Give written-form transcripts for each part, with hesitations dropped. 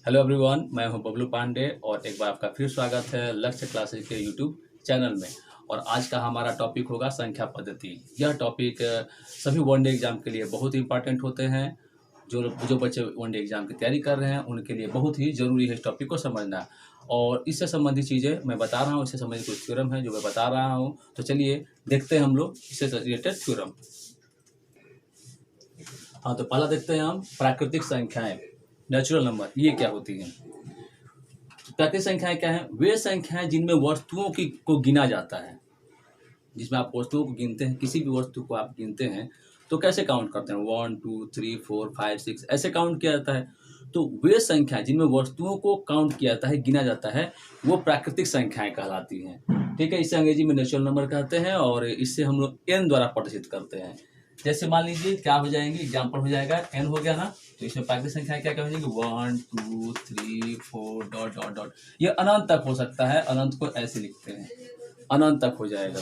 Hello everyone, मैं हूं बबलू पांडे और एक बार आपका फिर स्वागत है लक्ष्य क्लासेस के यूट्यूब चैनल में। और आज का हमारा टॉपिक होगा संख्या पद्धति। यह टॉपिक सभी वनडे एग्जाम के लिए बहुत ही इंपॉर्टेंट होते हैं। जो जो बच्चे वनडे एग्जाम की तैयारी कर रहे हैं उनके लिए बहुत ही ज़रूरी है इस टॉपिक को समझना। और इससे संबंधित चीज़ें मैं बता रहा हूँ, इससे संबंधित कुछ थ्योरम है जो मैं बता रहा हूँ। तो चलिए देखते हैं हम लोग इससे रिलेटेड थ्योरम। हाँ, तो पहला देखते हैं हम प्राकृतिक संख्याएं, नेचुरल नंबर, ये क्या होती हैं। प्राकृतिक संख्याएं क्या है? वे संख्याएं जिनमें वस्तुओं की को गिना जाता है। जिसमें आप वस्तुओं को गिनते हैं, किसी भी वस्तु को आप गिनते हैं तो कैसे काउंट करते हैं? 1 2 3 4 5 6 ऐसे काउंट किया जाता है। तो वे संख्याएं जिनमें वस्तुओं को काउंट किया जाता है, गिना जाता है, वो प्राकृतिक संख्याएं कहलाती हैं। ठीक है, इसे अंग्रेजी में नेचुरल नंबर कहते हैं और इससे हम लोग एन द्वारा प्रदर्शित करते हैं। जैसे मान लीजिए क्या हो जाएंगे, एग्जाम्पल हो जाएगा एन हो गया ना, तो इसमें प्राकृतिक संख्याएं क्या क्या हो जाएंगी? 1 2 3 4 डॉट डॉट डॉट। ये अनंत तक हो सकता है, अनंत को ऐसे लिखते हैं, अनंत तक हो जाएगा।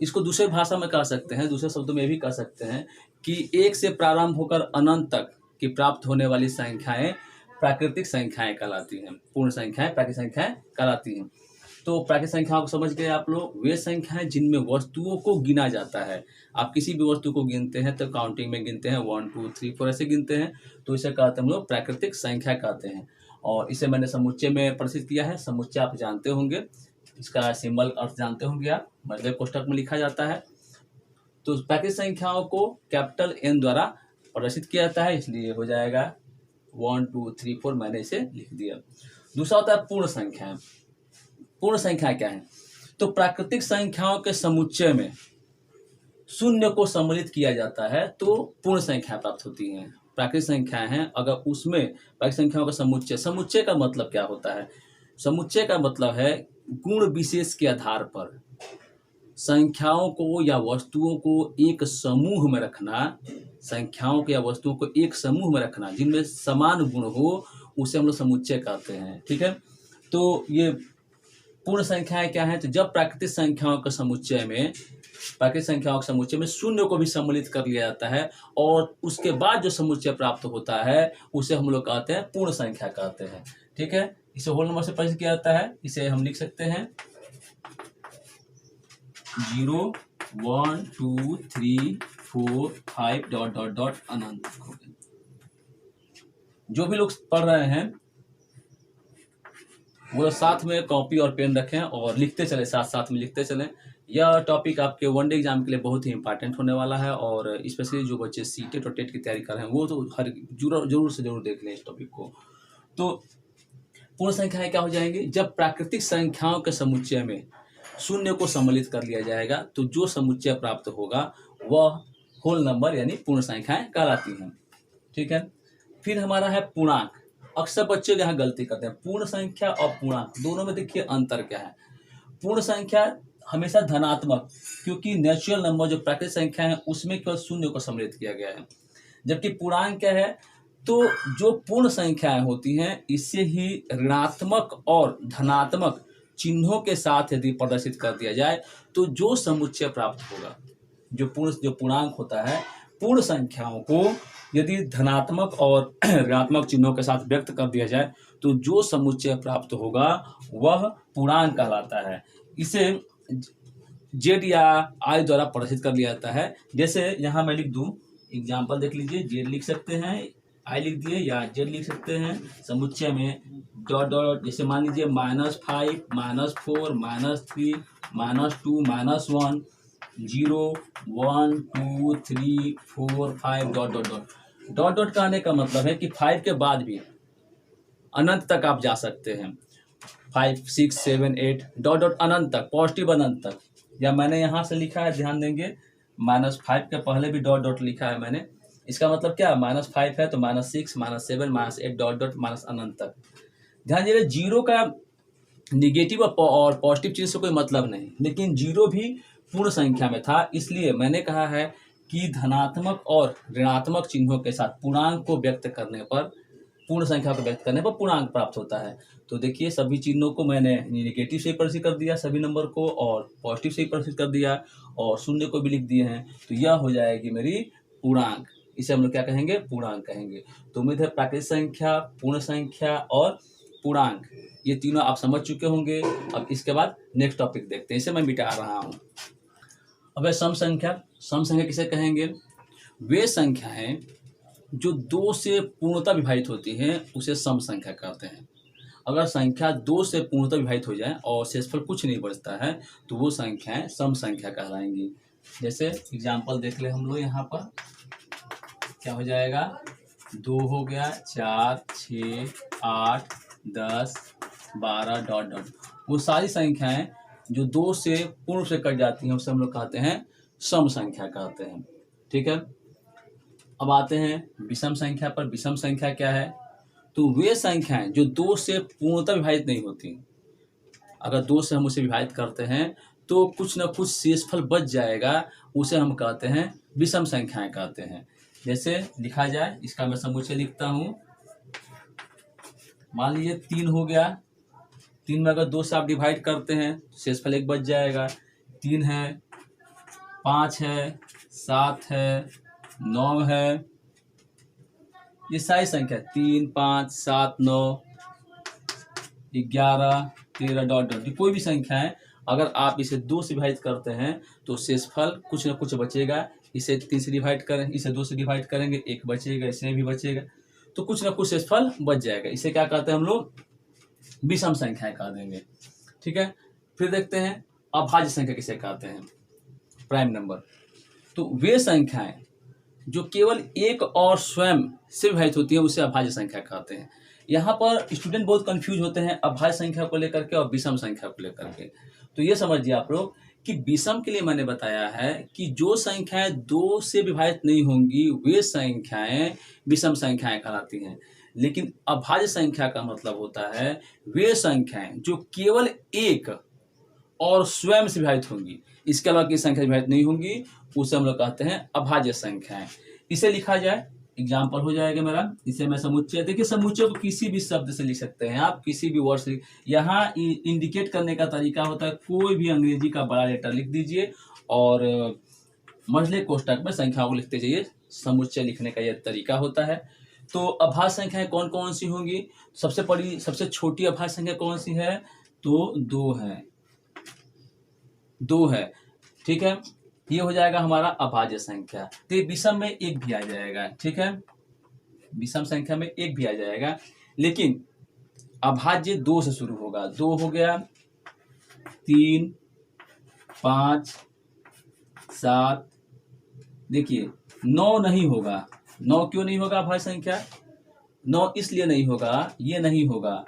इसको दूसरे भाषा में कह सकते हैं, दूसरे शब्दों में भी कह सकते हैं कि एक से प्रारंभ होकर अनंत तक की प्राप्त होने वाली संख्याएं प्राकृतिक संख्याएं कहलाती हैं। पूर्ण संख्याएं प्राकृतिक संख्याएं कहलाती हैं। तो प्राकृतिक संख्याओं को समझ गए आप लोग। वे संख्याएं जिनमें वस्तुओं को गिना जाता है। आप किसी भी वस्तु को गिनते हैं तो काउंटिंग में गिनते हैं, 1 2 3 4 ऐसे गिनते हैं, तो इसे कहते हैं हम लोग प्राकृतिक संख्या कहते हैं। और इसे मैंने समुच्चय में प्रदर्शित किया है। समुच्चय आप जानते होंगे, इसका सिंबल अर्थ जानते होंगे आप, मतलब कोष्ठक में लिखा जाता है। तो प्राकृतिक संख्याओं को कैपिटल एन द्वारा प्रदर्शित किया जाता है, इसलिए हो जाएगा 1 2 3 4, मैंने इसे लिख दिया। दूसरा होता है पूर्ण संख्याएं। पूर्ण संख्या क्या है? तो प्राकृतिक संख्याओं के समुच्चय में शून्य को सम्मिलित किया जाता है तो पूर्ण संख्या प्राप्त होती हैं। प्राकृतिक संख्याएं हैं, अगर उसमें प्राकृतिक संख्याओं का समुच्चय, समुच्चय का मतलब क्या होता है? समुच्चय का मतलब है गुण विशेष के आधार पर संख्याओं को या वस्तुओं को एक समूह में रखना। संख्याओं को या वस्तुओं को एक समूह में रखना जिनमें समान गुण हो, उसे हम लोग समुच्चय कहते हैं। ठीक है, तो ये पूर्ण संख्याएं क्या है? तो जब प्राकृतिक संख्याओं के समुच्चय में शून्य को भी सम्मिलित कर लिया जाता है और उसके बाद जो समुच्चय प्राप्त होता है उसे हम लोग कहते हैं पूर्ण संख्या कहते हैं। ठीक है, इसे होल नंबर से प्रदर्शित किया जाता है। इसे हम लिख सकते हैं 0 1 2 3 4 5 डॉट डॉट डॉट अनंत। जो भी लोग पढ़ रहे हैं वो साथ में कॉपी और पेन रखें और लिखते चले, साथ साथ में लिखते चलें। यह टॉपिक आपके वनडे एग्जाम के लिए बहुत ही इंपॉर्टेंट होने वाला है और स्पेशली जो बच्चे सीटेट और टेट की तैयारी कर रहे हैं वो तो हर जरूर से जरूर देख लें इस टॉपिक को। तो पूर्ण संख्याएं क्या हो जाएंगी? जब प्राकृतिक संख्याओं के समुच्चय में शून्य को सम्मिलित कर लिया जाएगा तो जो समुच्चय प्राप्त होगा वह होल नंबर यानी पूर्ण संख्याएं कहलाती हैं। ठीक है, फिर हमारा है पूर्णांक। अक्सर बच्चे यहाँ गलती करते हैं, पूर्ण संख्या और पूर्णांक दोनों में देखिए अंतर क्या है। पूर्ण संख्या हमेशा धनात्मक, क्योंकि नेचुरल नंबर जो प्राकृतिक संख्या है उसमें केवल शून्य को सम्मिलित किया गया है। जबकि पूर्णांक क्या है? तो जो पूर्ण संख्याएं होती हैं इससे ही ऋणात्मक और धनात्मक चिन्हों के साथ यदि प्रदर्शित कर दिया जाए तो जो समुच्चय प्राप्त होगा, जो पूर्णांक होता है, पूर्ण संख्याओं को यदि धनात्मक और ऋणात्मक चिन्हों के साथ व्यक्त कर दिया जाए तो जो समुच्चय प्राप्त होगा वह पूर्णांक कहलाता है। इसे जेड या आई द्वारा प्रदर्शित कर लिया जाता है। जैसे यहाँ मैं लिख दूं, एग्जाम्पल देख लीजिए, जेड लिख सकते हैं, आई लिख दिए या जेड लिख सकते हैं समुच्चय में डॉट डॉट। जैसे मान लीजिए -5 -4 -3 -2 -1 0 1 2 3 4 5 dot dot dot. Dot dot कहने का मतलब है कि 5 के बाद भी अनंत तक आप जा सकते हैं। 5 6 7 8 डॉट डॉट अनंत तक, पॉजिटिव अनंत तक। या मैंने यहाँ से लिखा है, ध्यान देंगे, -5 के पहले भी डॉट डॉट लिखा है मैंने। इसका मतलब क्या? -5 है तो -6 -7 -8 डॉट डॉट माइनस अनंत तक। ध्यान दीजिए, जीरो का निगेटिव और पॉजिटिव चीज से कोई मतलब नहीं, लेकिन जीरो भी पूर्ण संख्या में था, इसलिए मैंने कहा है कि धनात्मक और ऋणात्मक चिन्हों के साथ पूर्णांक को व्यक्त करने पर, पूर्ण संख्या को व्यक्त करने पर पूर्णांक प्राप्त होता है। तो देखिए सभी चिन्हों को मैंने निगेटिव से प्रदर्शित कर दिया, सभी नंबर को, और पॉजिटिव से प्रदर्शित कर दिया और शून्य को भी लिख दिए हैं, तो यह हो जाएगी मेरी पूर्णांक। इसे हम लोग क्या कहेंगे, पूर्णांक कहेंगे। तो उम्मीद है प्राकृतिक संख्या, पूर्ण संख्या और पूर्णांक ये तीनों आप समझ चुके होंगे। अब इसके बाद नेक्स्ट टॉपिक देखते हैं, इसे मैं मिटा रहा हूँ। अब है सम संख्या। सम संख्या किसे कहेंगे, वे संख्याएं जो 2 से पूर्णतः विभाजित होती हैं उसे सम संख्या कहते हैं। अगर संख्या 2 से पूर्णतः विभाजित हो जाए और शेषफल कुछ नहीं बचता है तो वो संख्याएं सम संख्या कहलाएंगी। जैसे एग्जाम्पल देख ले हम लोग, यहाँ पर क्या हो जाएगा, 2 हो गया, 4, 6, 8, 10, 12 डॉट डॉट, वो सारी संख्याएं जो 2 से पूर्ण रूप से कट जाती हैं उसे हम लोग कहते हैं सम संख्या कहते हैं। ठीक है, अब आते हैं विषम संख्या पर। विषम संख्या क्या है, तो वे संख्याएं जो 2 से पूर्णतः विभाजित नहीं होती, अगर 2 से हम उसे विभाजित करते हैं तो कुछ ना कुछ शेषफल बच जाएगा, उसे हम कहते हैं विषम संख्याएं कहते हैं। जैसे लिखा जाए, इसका मैं समुच्चय लिखता हूँ। मान लीजिए 3 हो गया, 3 में अगर 2 से आप डिवाइड करते हैं शेषफल 1 बच जाएगा। 3 है, 5 है, 7 है, 9 है, ये सारी संख्या 3, 5, 7, 9, 11, 13 डॉट डॉट, कोई भी संख्या है अगर आप इसे 2 से विभाजित करते हैं तो शेषफल कुछ ना कुछ बचेगा। इसे 3 से डिवाइड करें, इसे 2 से डिवाइड करेंगे, 1 बचेगा, इसमें भी बचेगा, तो कुछ ना कुछ शेषफल बच जाएगा। इसे क्या कहते हैं हम लोग, विषम संख्याएं कह देंगे। ठीक है, फिर देखते हैं अभाज्य संख्या किसे कहते हैं, प्राइम नंबर। तो वे संख्याएं जो केवल एक और स्वयं से विभाजित होती है उसे अभाज्य संख्या कहते हैं। यहाँ पर स्टूडेंट बहुत कंफ्यूज होते हैं अभाज्य संख्या को लेकर के और विषम संख्या को लेकर के। तो ये समझिए आप लोग कि विषम के लिए मैंने बताया है कि जो संख्याएं 2 से विभाजित नहीं होंगी वे संख्याएं विषम संख्याएं कहलाती हैं। लेकिन अभाज्य संख्या का मतलब होता है वे संख्याएं जो केवल एक और स्वयं से विभाजित होंगी, इसके अलावा की संख्या विभाजित नहीं होंगी, उसे हम लोग कहते हैं अभाज्य संख्याएं। इसे लिखा जाए, एग्जाम्पल हो जाएगा मेरा, इसे मैं समुच्चय, देखिए समुच्चय को किसी भी शब्द से लिख सकते हैं आप, किसी भी वर्ड से। यहाँ इंडिकेट करने का तरीका होता है, कोई भी अंग्रेजी का बड़ा लेटर लिख दीजिए और मझले कोष्ठक में संख्याओं को लिखते जाइए। समुच्चय लिखने का यह तरीका होता है। तो अभाज्य संख्याएं कौन कौन सी होंगी, सबसे बड़ी सबसे छोटी अभाज्य संख्या कौन सी है, तो 2 है, 2 है। ठीक है, ये हो जाएगा हमारा अभाज्य संख्या। तो विषम में 1 भी आ जाएगा। ठीक है, विषम संख्या में 1 भी आ जाएगा, लेकिन अभाज्य 2 से शुरू होगा। 2 हो गया, 3, 5, 7, देखिए 9 नहीं होगा। 9 क्यों नहीं होगा अभाज्य संख्या, 9 इसलिए नहीं होगा, ये नहीं होगा,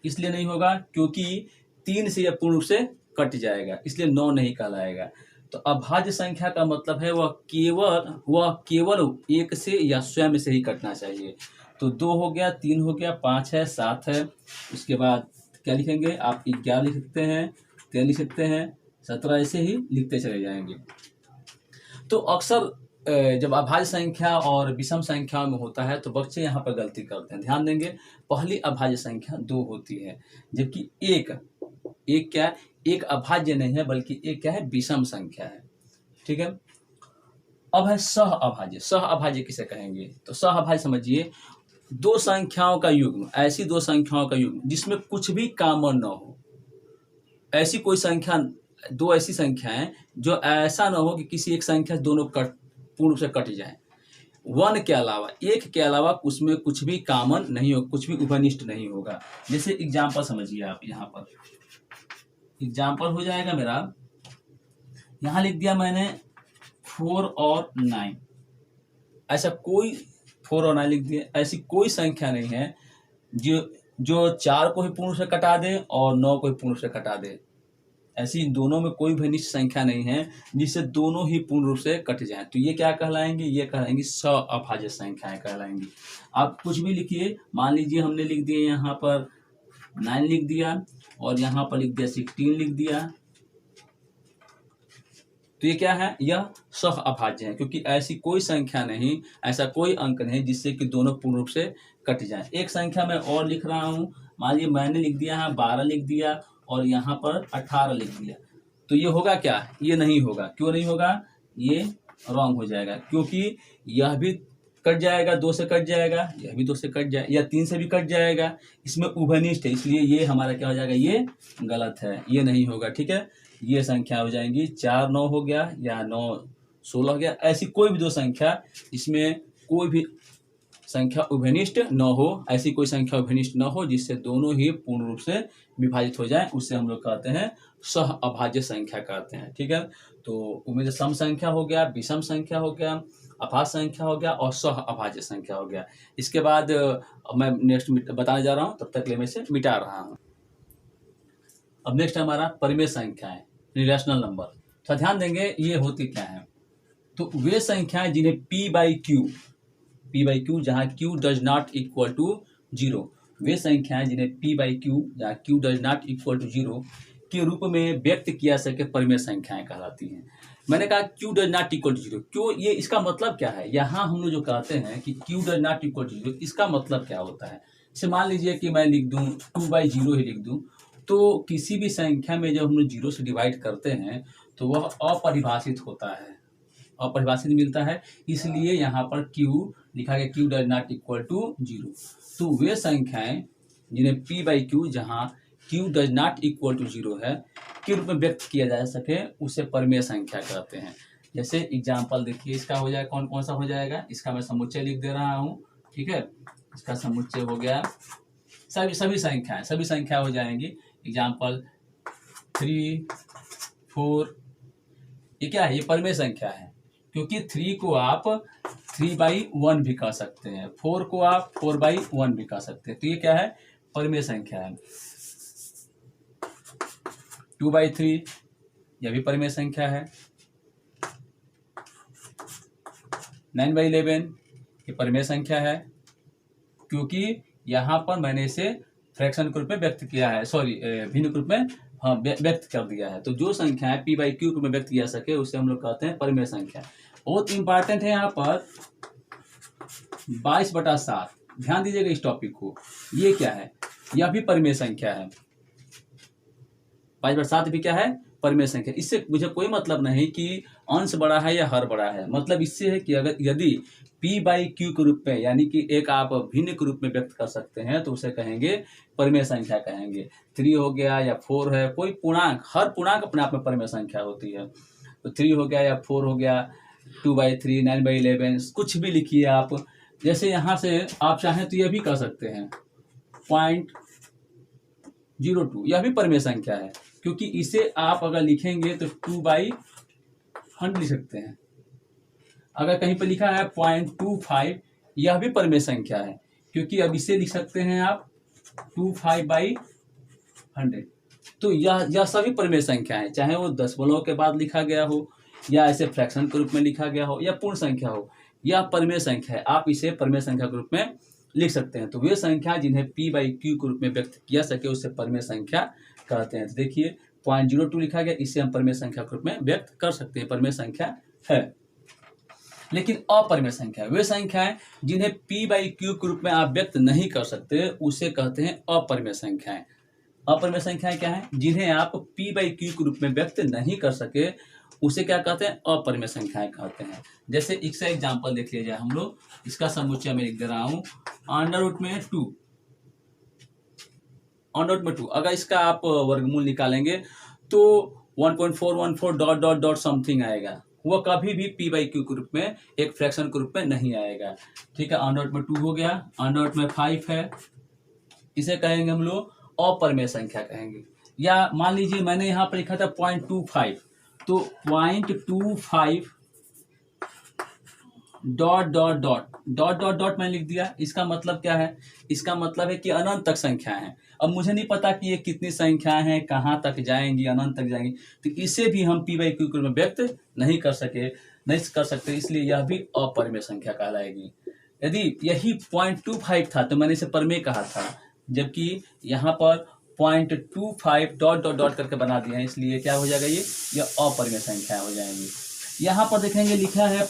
इसलिए नहीं होगा क्योंकि 3 से यह पूर्ण रूप से कट जाएगा, इसलिए 9 नहीं कहलाएगा। तो अभाज्य संख्या का मतलब है वह केवल 1 से या स्वयं से ही कटना चाहिए। तो 2 हो गया, 3 हो गया, 5 है, 7 है, उसके बाद क्या लिखेंगे आप, 11 लिख सकते हैं, 13 लिख सकते हैं, 17, ऐसे ही लिखते चले जाएंगे। तो अक्सर जब अभाज्य संख्या और विषम संख्या में होता है तो बच्चे यहाँ पर गलती करते हैं। ध्यान देंगे, पहली अभाज्य संख्या 2 होती है, जबकि एक क्या, एक अभाज्य नहीं है बल्कि एक क्या है, विषम संख्या है। ठीक है, अब है सह अभाज्य। सह अभाज्य किसे कहेंगे, तो सह अभाज्य समझिए 2 संख्याओं का युग्म, ऐसी 2 संख्याओं का युग्म जिसमें कुछ भी कॉमन न हो। ऐसी कोई संख्या, 2 ऐसी संख्याएं जो ऐसा न हो कि किसी एक संख्या दोनों पूर्ण रूप से कट जाए। 1 के अलावा, 1 के अलावा उसमें कुछ भी कॉमन नहीं हो, कुछ भी उभयनिष्ठ नहीं होगा। जैसे एग्जाम्पल समझिए आप, यहाँ पर एग्जाम्पल हो जाएगा मेरा, यहाँ लिख दिया मैंने 4 और 9, ऐसा कोई 4 और 9 लिख दिया, ऐसी कोई संख्या नहीं है जो 4 को ही पूर्ण रूप से कटा दे और 9 को ही पूर्ण रूप से कटा दे। ऐसी दोनों में कोई भी निश्चित संख्या नहीं है जिससे दोनों ही पूर्ण रूप से कट जाए। तो ये क्या कहलाएंगे, ये कहलाएंगी सह अभाज्य संख्याएं कहलाएंगी। आप कुछ भी लिखिए, मान लीजिए हमने लिख दिया यहाँ पर 9 लिख दिया और यहाँ पर लिख दिया 16 लिख दिया, तो ये क्या है, यह सह अभाज्य है, क्योंकि ऐसी कोई संख्या नहीं, ऐसा कोई अंक नहीं जिससे कि दोनों पूर्ण रूप से कट जाए। एक संख्या मैं और लिख रहा हूँ, मान लीजिए मैंने लिख दिया है 12 लिख दिया और यहाँ पर 18 लिख दिया, तो ये होगा क्या, ये नहीं होगा। क्यों नहीं होगा, ये रॉन्ग हो जाएगा, क्योंकि यह भी कट जाएगा, 2 से कट जाएगा, यह भी 2 से कट जाए, या 3 से भी कट जाएगा। इसमें उभयनिष्ठ है, इसलिए ये हमारा क्या हो जाएगा, ये गलत है, ये नहीं होगा। ठीक है, ये संख्या हो जाएंगी 4 9 हो गया, या 9 16 हो गया। ऐसी कोई भी दो संख्या इसमें कोई भी संख्या उभयनिष्ठ न हो, ऐसी कोई संख्या उभयनिष्ठ न हो जिससे दोनों ही पूर्ण रूप से विभाजित हो जाए, उससे हम लोग कहते हैं सह अभाज्य संख्या कहते हैं। ठीक है, तो उम्मीद सम संख्या हो गया, विषम संख्या हो गया, अभाज्य संख्या हो गया और सह अभाज्य संख्या हो गया। इसके बाद मैं नेक्स्ट बताने जा रहा हूँ, तब तक के लिए मैं इसे मिटा रहा हूँ। अब नेक्स्ट हमारा परिमेय संख्याएं, रिलेशनल नंबर। तो ध्यान देंगे ये होती क्या है। तो वे संख्याएं जिन्हें P बाई क्यू जहाँ Q does not equal to 0, वे संख्याएं जिन्हें P बाई क्यू जहाँ Q does not equal to 0 के रूप में व्यक्त किया सके परिमेय संख्याएं कहलाती हैं। मैंने कहा Q does not equal to 0, क्यों, ये इसका मतलब क्या है। यहाँ हम लोग जो कहते हैं कि Q does not equal to 0, इसका मतलब क्या होता है। जैसे मान लीजिए कि मैं लिख दूँ 2/0 ही लिख दूँ, तो किसी भी संख्या में जब हम लोग 0 से डिवाइड करते हैं तो वह अपरिभाषित होता है, अपरिभाषित मिलता है, इसलिए यहाँ पर Q लिखा गया Q does not equal to 0। तो वे संख्याएं जिन्हें P बाई क्यू जहाँ Q does not equal to 0 है के रूप में व्यक्त किया जा सके, उसे परिमेय संख्या कहते हैं। जैसे एग्जाम्पल देखिए, इसका हो जाएगा, कौन कौन सा हो जाएगा, इसका मैं समुच्चय लिख दे रहा हूँ। ठीक है, इसका समुच्चय हो गया, सभी संख्या हो जाएंगी। एग्जाम्पल 3 4, ये क्या है, ये परिमेय संख्या है, क्योंकि 3 को आप 3/1 भी कह सकते हैं, 4 को आप 4/1 भी कह सकते हैं। तो ये क्या है, परिमेय संख्या है। 2/3 यह भी परिमेय संख्या है। 9/11 ये परिमेय संख्या है, क्योंकि यहाँ पर मैंने इसे फ्रैक्शन के रूप में व्यक्त किया है, भिन्न रूप में व्यक्त कर दिया है। तो जो संख्या है P बाई क्यू रूप में व्यक्त किया सके उसे हम लोग कहते हैं परिमेय संख्या। बहुत इंपॉर्टेंट है यहाँ पर 22/7, ध्यान दीजिएगा इस टॉपिक को। ये क्या है, यह भी परिमेय संख्या है। 22/7 भी क्या है, परिमेय संख्या। इससे मुझे कोई मतलब नहीं कि अंश बड़ा है या हर बड़ा है, मतलब इससे है कि अगर यदि P बाई क्यू के रूप में, यानी कि एक आप भिन्न के रूप में व्यक्त कर सकते हैं, तो उसे कहेंगे परिमेय संख्या कहेंगे। 3 हो गया या 4 है, कोई पूर्णांक, हर पूर्णांक अपने आप में परिमेय संख्या होती है। तो 3 हो गया या 4 हो गया, 2/3, 9/11, कुछ भी लिखिए आप। जैसे यहाँ से आप चाहें तो यह भी कह सकते हैं 0.02, यह भी परिमेय संख्या है, क्योंकि इसे आप अगर लिखेंगे तो 2/100 लिख सकते हैं। अगर कहीं पर लिखा है 0.25, यह भी परिमेय संख्या है, क्योंकि अब इसे लिख सकते हैं आप 25/100। तो यह सभी परिमेय संख्या है, चाहे वो दशमलव के बाद लिखा गया हो, या ऐसे फ्रैक्शन के रूप में लिखा गया हो, या पूर्ण संख्या हो, यह परिमेय संख्या है। आप इसे परिमेय संख्या के रूप में लिख सकते हैं। तो वे संख्या जिन्हें P बाई क्यू के रूप में व्यक्त किया सके उसे परिमेय संख्या कहते हैं। तो देखिए 0.02 लिखा गया, इसे हम परिमेय संख्या के रूप में व्यक्त कर सकते हैं, परिमेय संख्या है। लेकिन अपरिमेय संख्या, वे संख्याएं जिन्हें P बाई क्यू के रूप में आप व्यक्त नहीं कर सकते, उसे कहते हैं अपरिमेय संख्याएं। अपरिमेय संख्याएं क्या है, जिन्हें आप P बाई क्यू के रूप में व्यक्त नहीं कर सके, उसे क्या कहते हैं, अपरिमेय संख्याएं कहते हैं। जैसे इसका एग्जाम्पल देख लिया जाए हम लोग, इसका समुच्चय मैं लिख दे रहा हूँ, अंडर रूट में 2। अगर इसका आप वर्गमूल निकालेंगे तो 1.414 ... समथिंग आएगा। वह कभी भी P बाई क्यू के रूप में, एक फ्रैक्शन के रूप में नहीं आएगा। ठीक है, अंडर रूट में 2 हो गया, अंडर रूट में 5 है, इसे कहेंगे हम लोग अपरिमेय संख्या कहेंगे। या मान लीजिए मैंने यहाँ पर लिखा था 0.25, तो 0.25 ... मैंने लिख दिया। इसका मतलब क्या है, इसका मतलब है कि अनंत तक संख्या है। अब मुझे नहीं पता कि ये कितनी संख्याएं हैं, कहाँ तक जाएंगी, अनंत तक जाएंगी, तो इसे भी हम P बाई क्यू के रूप में व्यक्त नहीं कर सकते, इसलिए यह भी अपरिमेय संख्या कहलाएगी। यदि यही 0.25 था तो मैंने इसे परिमेय कहा था, जबकि यहाँ पर 0.25 ... करके बना दिया है, इसलिए क्या हो जाएगा, ये अपरिमेय संख्या हो जाएंगी। यहाँ पर देखेंगे लिखा है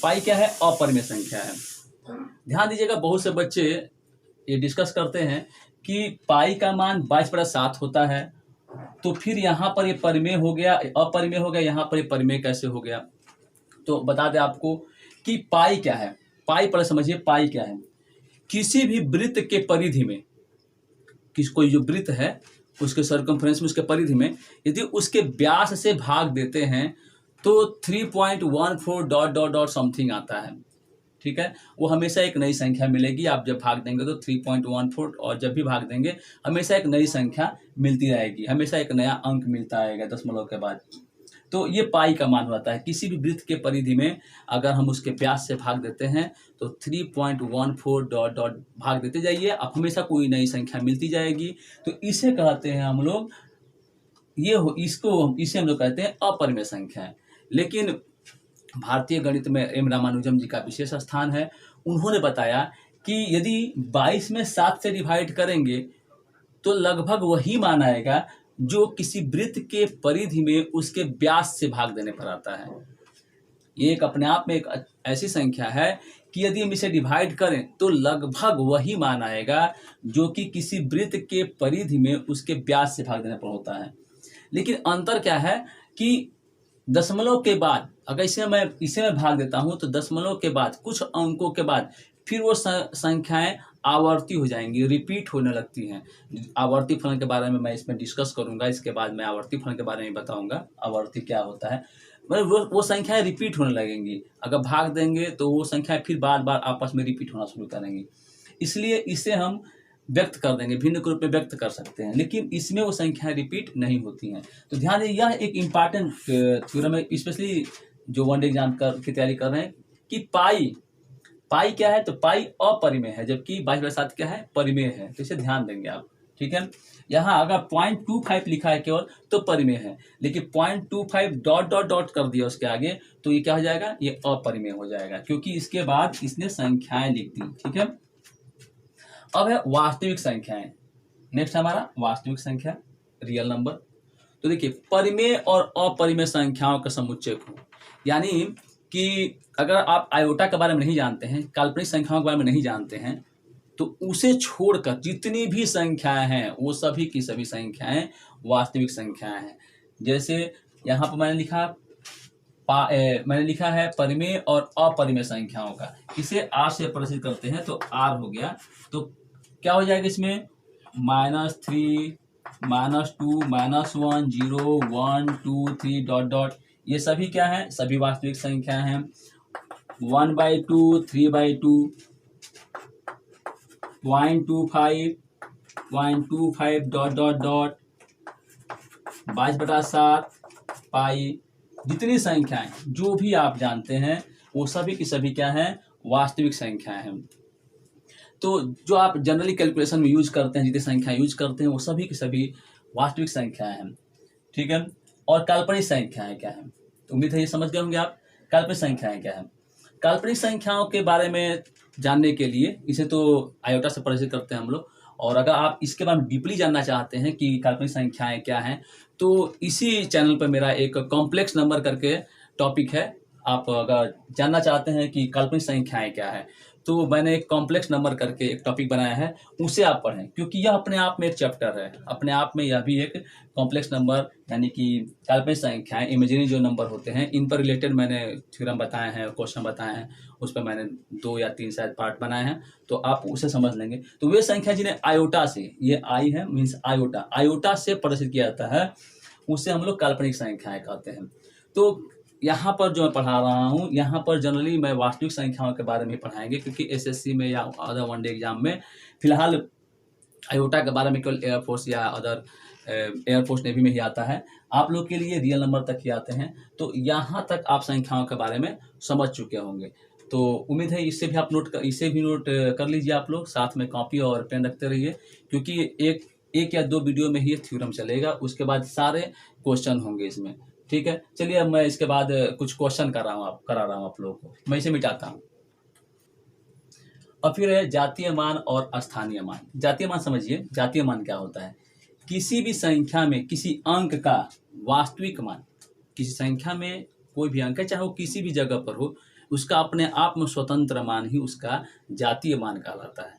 पाई क्या है, अपरिमेय संख्या है। ध्यान दीजिएगा, बहुत से बच्चे ये डिस्कस करते हैं कि पाई का मान 22/7 होता है, तो फिर यहाँ पर ये परिमेय हो गया, अपरिमेय हो गया, यहाँ पर ये परिमेय कैसे हो गया। तो बता दें आपको कि पाई क्या है। पाई पहले समझिए, पाई क्या है। किसी भी वृत्त के परिधि में, कोई जो वृत्त है उसके सर्कमफ्रेंस में, उसके परिधि में यदि उसके व्यास से भाग देते हैं तो 3.14 डॉट डॉट डॉट समथिंग आता है। ठीक है, वो हमेशा एक नई संख्या मिलेगी। आप जब भाग देंगे तो 3.14, और जब भी भाग देंगे हमेशा एक नई संख्या मिलती रहेगी, हमेशा एक नया अंक मिलता रहेगा दशमलव के बाद। तो ये पाई का मान होता है। किसी भी वृत्त के परिधि में अगर हम उसके व्यास से भाग देते हैं तो 3.14 डॉट डॉट भाग देते जाइए, आप हमेशा कोई नई संख्या मिलती जाएगी। तो इसे कहते हैं हम लोग, इसे हम लोग कहते हैं अपरिमेय संख्या। लेकिन भारतीय गणित में एम रामानुजम जी का विशेष स्थान है। उन्होंने बताया कि यदि 22 में 7 से डिवाइड करेंगे तो लगभग वही मान आएगा जो किसी वृत्त के परिधि में उसके व्यास से भाग देने पर आता है। ये एक अपने आप में एक ऐसी संख्या है कि यदि हम इसे डिवाइड करें तो लगभग वही मान आएगा जो कि किसी वृत्त के परिधि में उसके व्यास से भाग देने पर होता है। लेकिन अंतर क्या है कि दशमलव के बाद अगर इसे मैं भाग देता हूं तो दशमलव के बाद कुछ अंकों के बाद फिर वो संख्याएं आवर्ती हो जाएंगी, रिपीट होने लगती हैं। आवर्ती फलन के बारे में मैं इसमें डिस्कस करूंगा, इसके बाद मैं आवर्ती फलन के बारे में बताऊंगा आवर्ती क्या होता है। मतलब वो संख्याएं रिपीट होने लगेंगी। अगर भाग देंगे तो वो संख्याएं फिर बार बार आपस में रिपीट होना शुरू करेंगी। इसलिए इसे हम व्यक्त कर देंगे, भिन्न के रूप में व्यक्त कर सकते हैं, लेकिन इसमें वो संख्याएं रिपीट नहीं होती हैं। तो ध्यान दें, यह एक इम्पॉर्टेंट थ्योरम है, स्पेशली जो वन डे एग्जाम की तैयारी कर रहे हैं कि पाई क्या है। तो पाई अपरिमेय है, जबकि 22/7 क्या है, परिमेय है। तो इसे ध्यान देंगे आप। ठीक है, यहाँ अगर 0.25 लिखा है केवल तो परिमेय है, लेकिन 0.25 डॉट डॉट डॉट कर दिया उसके आगे तो ये क्या हो जाएगा, ये अपरिमेय हो जाएगा, क्योंकि इसके बाद इसने संख्याएं लिख दी। ठीक है, अब है वास्तविक संख्याएं। नेक्स्ट हमारा वास्तविक संख्या, रियल नंबर। तो देखिए, परिमेय और अपरिमेय संख्याओं का समुच्चय को, यानी कि अगर आप आयोटा के बारे में नहीं जानते हैं, काल्पनिक संख्याओं के बारे में नहीं जानते हैं, तो उसे छोड़कर जितनी भी संख्याएं हैं वो सभी की सभी संख्याएं वास्तविक संख्याएं हैं। जैसे यहाँ पर मैंने लिखा है परिमेय और अपरिमेय संख्याओं का, इसे आर से प्रदर्शित करते हैं तो आर हो गया। तो क्या हो जाएगा इसमें, -3, -2, -1, 0, 1, 2, 3 डॉट डॉट, ये सभी क्या है, सभी वास्तविक संख्या हैं। 1/2, 3/2, 0.25, 0.25 डॉट डॉट डॉट, 22/7 पाई, जितनी संख्याएं जो भी आप जानते हैं वो सभी की सभी क्या हैं, वास्तविक संख्याएं हैं। तो जो आप जनरली कैलकुलेशन में यूज करते हैं, जितनी संख्या यूज करते हैं वो सभी की सभी वास्तविक संख्याएं हैं। ठीक है, और काल्पनिक संख्याएं क्या है, तो उम्मीद है ये समझ गए होंगे आप काल्पनिक संख्याएं क्या है। काल्पनिक संख्याओं के बारे में जानने के लिए इसे तो आयोटा से परिचित करते हैं हम लोग, और अगर आप इसके बारे में डीपली जानना चाहते हैं कि काल्पनिक संख्याएं क्या हैं तो इसी चैनल पर मेरा एक कॉम्प्लेक्स नंबर करके टॉपिक है। आप अगर जानना चाहते हैं कि काल्पनिक संख्याएं क्या है तो मैंने एक कॉम्प्लेक्स नंबर करके एक टॉपिक बनाया है, उसे आप पढ़ें, क्योंकि यह अपने आप में एक चैप्टर है, अपने आप में यह भी एक कॉम्प्लेक्स नंबर यानी कि काल्पनिक संख्याएं, इमेजिनरी जो नंबर होते हैं, इन पर रिलेटेड मैंने थ्योरम बताए हैं, क्वेश्चन बताए हैं, उस पर मैंने 2 या 3 शायद पार्ट बनाए हैं, तो आप उसे समझ लेंगे। तो वे संख्या जिन्हें आयोटा से, ये आई है मीन्स आयोटा से प्रदर्शित किया जाता है, उसे हम लोग काल्पनिक संख्याएं कहते हैं। तो यहाँ पर जो मैं पढ़ा रहा हूँ, यहाँ पर जनरली मैं वास्तविक संख्याओं के बारे में पढ़ाएंगे, क्योंकि एसएससी में या अदर वन डे एग्जाम में फिलहाल आयोटा के बारे में केवल एयरफोर्स या अदर एयरफोर्स नेवी में ही आता है। आप लोग के लिए रियल नंबर तक ही आते हैं, तो यहाँ तक आप संख्याओं के बारे में समझ चुके होंगे। तो उम्मीद है इसे भी आप नोट कर लीजिए आप लोग, साथ में कॉपी और पेन रखते रहिए, क्योंकि एक या 2 वीडियो में ही थ्योरम चलेगा, उसके बाद सारे क्वेश्चन होंगे इसमें। ठीक है, चलिए अब मैं इसके बाद कुछ क्वेश्चन करा रहा हूँ आप लोगों को, मैं इसे मिटाता हूँ। और फिर है जातीय मान और स्थानीय मान। जातीय मान समझिए, जातीय मान क्या होता है, किसी भी संख्या में किसी अंक का वास्तविक मान, किसी संख्या में कोई भी अंक है चाहे वो किसी भी जगह पर हो, उसका अपने आप में स्वतंत्र मान ही उसका जातीय मान कहलाता है।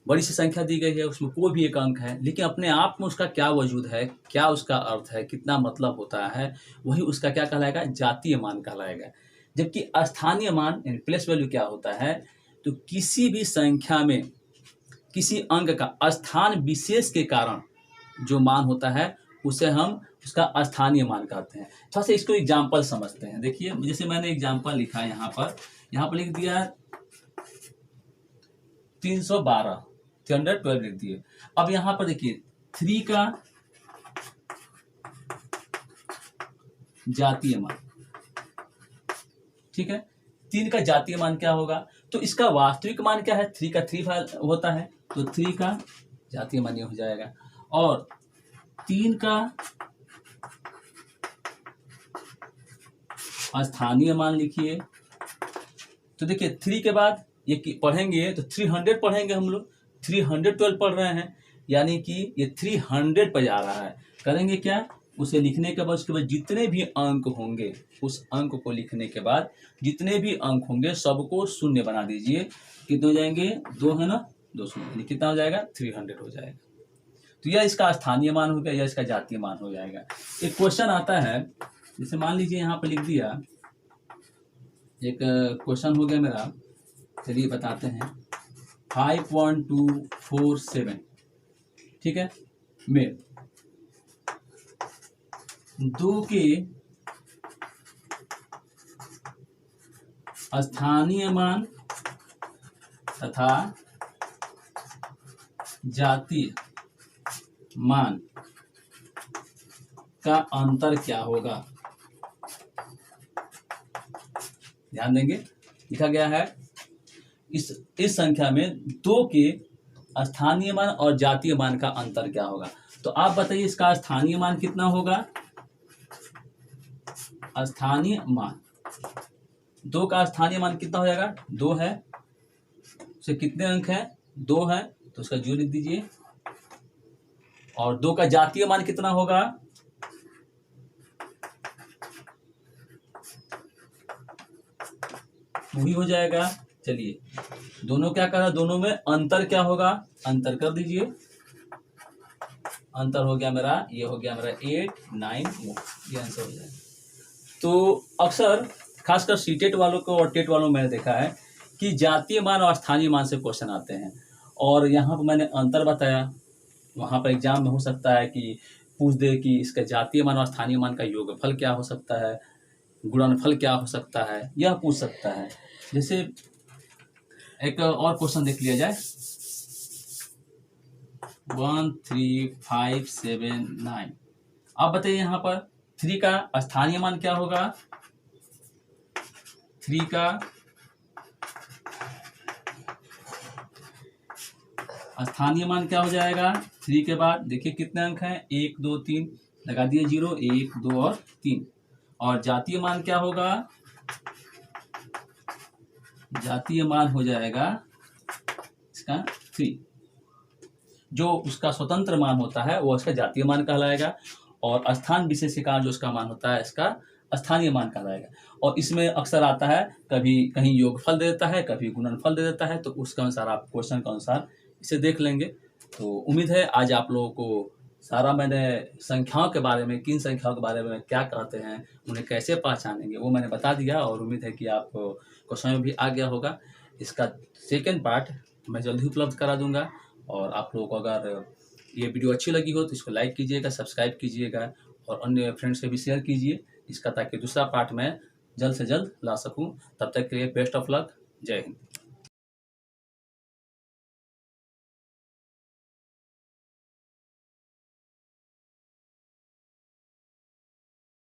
बड़ी सी संख्या दी गई है, उसमें कोई भी एक अंक है, लेकिन अपने आप में उसका क्या वजूद है, क्या उसका अर्थ है, कितना मतलब होता है, वही उसका क्या कहलाएगा, जातीय मान कहलाएगा। जबकि स्थानीय मान यानी प्लेस वैल्यू क्या होता है, तो किसी भी संख्या में किसी अंक का स्थान विशेष के कारण जो मान होता है उसे हम उसका स्थानीय मान कहते हैं। थोड़ा सा इसको एग्जाम्पल समझते हैं। देखिए, जैसे मैंने एग्जाम्पल लिखा है यहाँ पर लिख दिया 312, 312 लिख दिए। अब यहाँ पर देखिए 3 का जातीय मान, ठीक है, 3 का जातीय मान क्या होगा, तो इसका वास्तविक मान क्या है, 3 का 3 होता है, तो 3 का जातीय मान ये हो जाएगा। और 3 का स्थानीय मान लिखिए, तो देखिए 3 के बाद ये पढ़ेंगे तो 300 पढ़ेंगे हम लोग, 312 पढ़ रहे हैं, यानी कि ये 300 पर जा रहा है। करेंगे क्या, उसे लिखने के बाद उसके बाद जितने भी अंक होंगे, उस अंक को लिखने के बाद जितने भी अंक होंगे सबको शून्य बना दीजिए। कितने हो जाएंगे, 2 है ना, 2 शून्य, कितना हो जाएगा, 300 हो जाएगा। तो यह इसका स्थानीय मान हो गया, यह इसका जातीय मान हो जाएगा। एक क्वेश्चन आता है, जैसे मान लीजिए यहाँ पर लिख दिया, एक क्वेश्चन हो गया मेरा, चलिए बताते हैं। 51247, ठीक है, में 2 के स्थानीय मान तथा जातीय मान का अंतर क्या होगा। ध्यान देंगे, लिखा गया है इस संख्या में 2 के स्थानीय मान और जातीय मान का अंतर क्या होगा। तो आप बताइए इसका स्थानीय मान कितना होगा। स्थानीय मान 2 का स्थानीय मान कितना हो जाएगा, 2 है, उसे कितने अंक है, 2 है, तो उसका 0 लिख दीजिए। और 2 का जातीय मान कितना होगा, वही हो जाएगा। चलिए, दोनों क्या कर रहा है, दोनों में अंतर क्या होगा, अंतर कर दीजिए। अंतर हो गया मेरा, ये हो गया मेरा 8, 9, ये आंसर हो जाएगा। तो अक्सर खासकर सीटेट वालों को और टेट वालों में मैंने देखा है कि जातीय मान और स्थानीय मान से क्वेश्चन आते हैं, और यहाँ पर मैंने अंतर बताया। वहाँ पर एग्जाम में हो सकता है कि पूछ दे कि इसका जातीय मान और स्थानीय मान का योगफल क्या हो सकता है, गुणनफल क्या हो सकता है, यह पूछ सकता है। जैसे एक और क्वेश्चन देख लिया जाए, 13579। अब बताइए यहाँ पर 3 का स्थानीय मान क्या होगा, 3 का स्थानीय मान क्या हो जाएगा। 3 के बाद देखिए कितने अंक हैं, 1 2 3, लगा दिए 0, 1 2 और 3। और जातीय मान क्या होगा, जातीय मान हो जाएगा इसका 3। जो उसका स्वतंत्र मान होता है वो इसका जातीय मान कहलाएगा, और स्थान विशेष के कारण जो उसका मान होता है इसका स्थानीय मान कहलाएगा। और इसमें अक्सर आता है, कभी कहीं योगफल दे देता है, कभी गुणनफल दे देता है, तो उसके अनुसार आप क्वेश्चन के अनुसार इसे देख लेंगे। तो उम्मीद है आज आप लोगों को सारा मैंने संख्याओं के बारे में, किन संख्याओं के बारे में क्या कहते हैं, उन्हें कैसे पहचानेंगे, वो मैंने बता दिया, और उम्मीद है कि आपको समझ में भी आ गया होगा। इसका सेकेंड पार्ट मैं जल्दी उपलब्ध करा दूंगा। और आप लोगों को अगर ये वीडियो अच्छी लगी हो तो इसको लाइक कीजिएगा, सब्सक्राइब कीजिएगा, और अन्य फ्रेंड्स से भी शेयर कीजिए इसका, ताकि दूसरा पार्ट मैं जल्द से जल्द ला सकूं। तब तक के लिए बेस्ट ऑफ लक, जय हिंद।